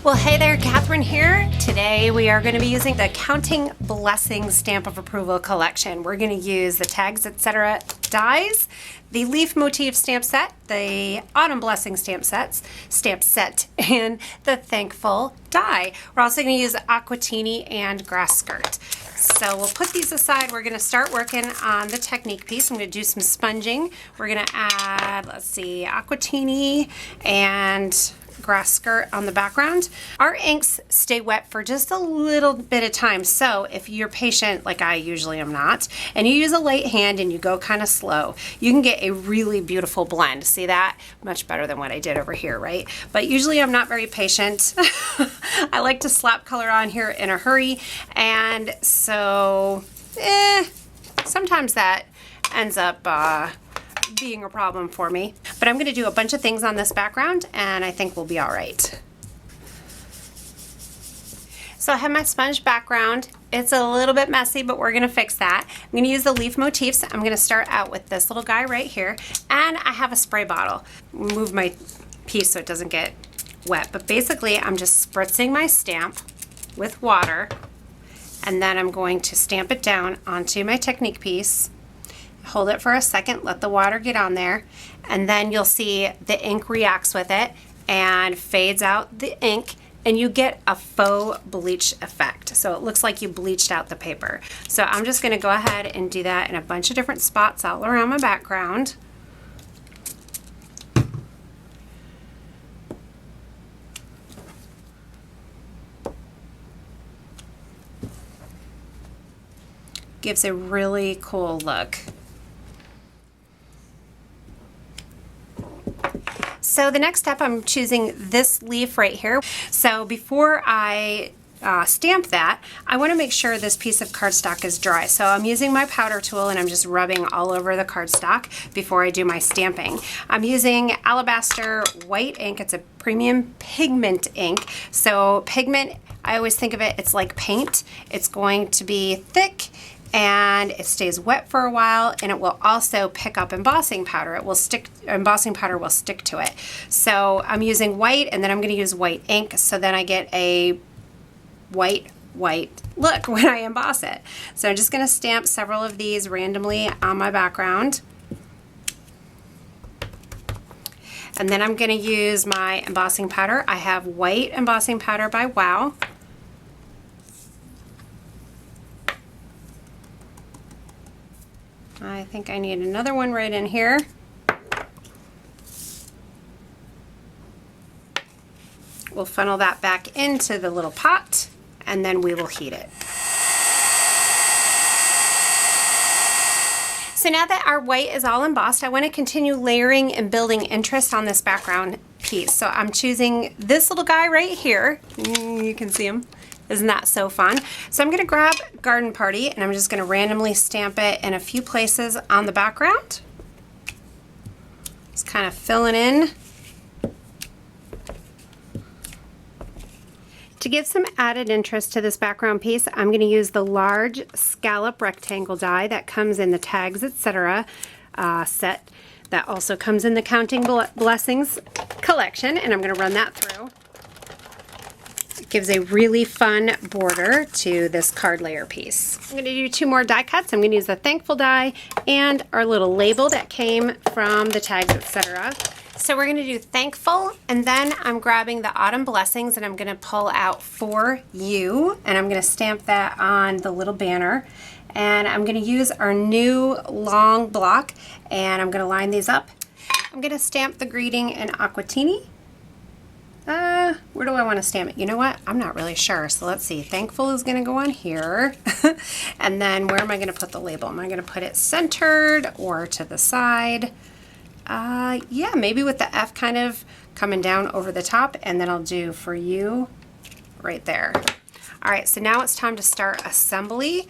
Well, hey there, Catherine here. Today we are going to be using the Counting Blessings Stamp of Approval collection. We're going to use the Tags, Etc. dies, the Leaf Motif stamp set, the Autumn Blessing stamp set, and the Thankful die. We're also going to use Aquatini and Grass Skirt. So we'll put these aside. We're going to start working on the technique piece. I'm going to do some sponging. We're going to add, let's see, Aquatini and Grass Skirt on the background. Our inks stay wet for just a little bit of time, so if you're patient like I usually am not, and you use a light hand and you go kind of slow, you can get a really beautiful blend. See that? Much better than what I did over here, right? But usually I'm not very patient. I like to slap color on here in a hurry, and so sometimes that ends up being a problem for me. But I'm going to do a bunch of things on this background and I think we'll be all right. So I have my sponge background. It's a little bit messy, but we're going to fix that. I'm going to use the leaf motifs. I'm going to start out with this little guy right here, and I have a spray bottle. Move my piece so it doesn't get wet, but basically I'm just spritzing my stamp with water, and then I'm going to stamp it down onto my technique piece. Hold it for a second, let the water get on there, and then you'll see the ink reacts with it and fades out the ink, and you get a faux bleach effect. So it looks like you bleached out the paper. So I'm just going to go ahead and do that in a bunch of different spots all around my background. Gives a really cool look. So the next step, I'm choosing this leaf right here. So before I stamp that, I want to make sure this piece of cardstock is dry. So I'm using my powder tool and I'm just rubbing all over the cardstock before I do my stamping. I'm using Alabaster white ink. It's a premium pigment ink. So pigment, I always think of it, it's like paint. It's going to be thick and it stays wet for a while, and it will also pick up embossing powder. It will stick, embossing powder will stick to it. So I'm using white, and then I'm going to use white ink, so then I get a white look when I emboss it. So I'm just going to stamp several of these randomly on my background. And then I'm going to use my embossing powder. I have white embossing powder by Wow. I think I need another one right in here. We'll funnel that back into the little pot and then we will heat it. So now that our white is all embossed, I want to continue layering and building interest on this background piece. So I'm choosing this little guy right here. You can see him. Isn't that so fun? So I'm going to grab Garden Party and I'm just going to randomly stamp it in a few places on the background. Just kind of filling in. To give some added interest to this background piece, I'm going to use the large scallop rectangle die that comes in the Tags, Etc. Set. That also comes in the Counting Blessings collection, and I'm going to run that through. Gives a really fun border to this card layer piece. I'm going to do two more die cuts. I'm going to use the Thankful die and our little label that came from the Tags, Etc. So we're going to do Thankful, and then I'm grabbing the Autumn Blessings and I'm going to pull out For You, and I'm going to stamp that on the little banner. And I'm going to use our new long block and I'm going to line these up. I'm going to stamp the greeting in Aquatini. Where do I want to stamp it? You know what? I'm not really sure. So let's see. Thankful is going to go on here. And then where am I going to put the label? Am I going to put it centered or to the side? Yeah, maybe with the F kind of coming down over the top, and then I'll do For You right there. All right, so now it's time to start assembly.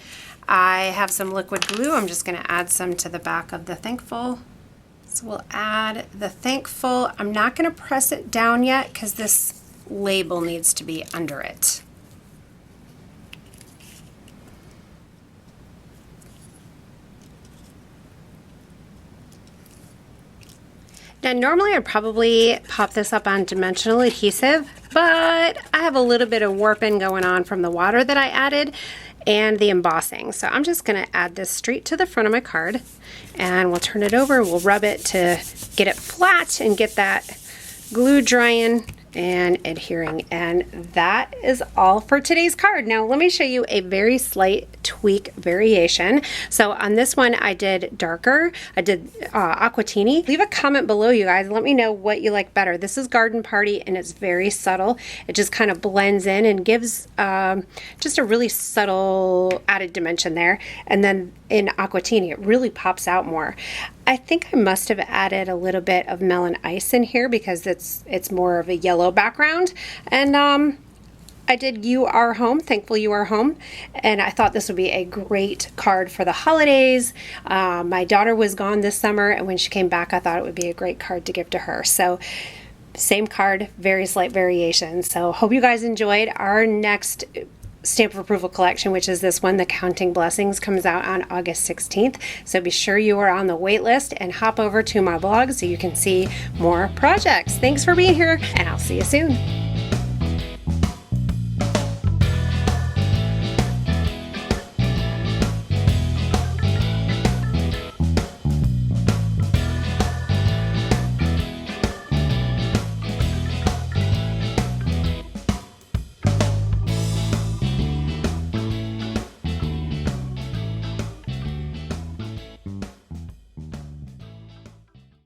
I have some liquid glue. I'm just going to add some to the back of the Thankful. So we'll add the Thankful. I'm not going to press it down yet because this label needs to be under it. Now normally I'd probably pop this up on dimensional adhesive, but I have a little bit of warping going on from the water that I added and the embossing. So I'm just gonna add this straight to the front of my card, and we'll turn it over, we'll rub it to get it flat and get that glue drying and adhering. And that is all for today's card. Now let me show you a very slight tweak variation. So on this one I did darker, I did Aquatini. Leave a comment below, you guys, let me know what you like better. This is Garden Party and it's very subtle. It just kind of blends in and gives just a really subtle added dimension there. And then in Aquatini it really pops out more. I think I must have added a little bit of melon ice in here because it's more of a yellow background. And I did You Are Home, Thankful You Are Home, and I thought this would be a great card for the holidays. My daughter was gone this summer, and when she came back I thought it would be a great card to give to her. So same card, very slight variation. So hope you guys enjoyed. Our next stamp of approval collection, which is this one, the Counting Blessings, comes out on August 16th. So be sure you are on the wait list and hop over to my blog so you can see more projects. Thanks for being here, and I'll see you soon.